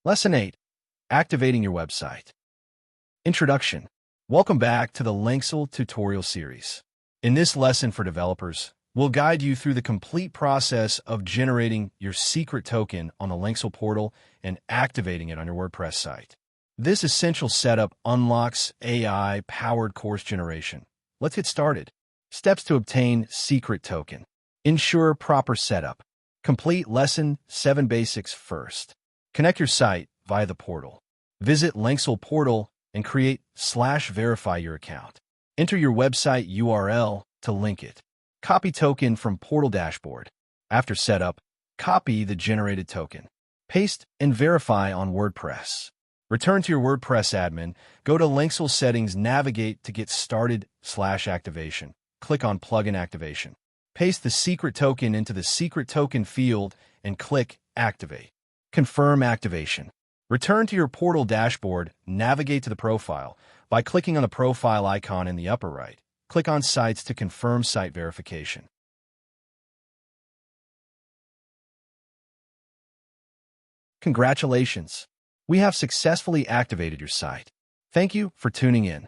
Lesson 8. Activating your website. Introduction. Welcome back to the Lenxel Tutorial Series. In this lesson for developers, we'll guide you through the complete process of generating your secret token on the Lenxel portal and activating it on your WordPress site. This essential setup unlocks AI-powered course generation. Let's get started. Steps to obtain secret token. Ensure proper setup. Complete Lesson 7 Basics first. Connect your site via the portal. Visit Lenxel portal and create/verify your account. Enter your website URL to link it. Copy token from portal dashboard. After setup, copy the generated token. Paste and verify on WordPress. Return to your WordPress admin. Go to Lenxel settings, navigate to get started/activation. Click on plugin activation. Paste the secret token into the secret token field and click activate. Confirm activation. Return to your portal dashboard, navigate to the profile. By clicking on the profile icon in the upper right, click on Sites to confirm site verification. Congratulations! We have successfully activated your site. Thank you for tuning in.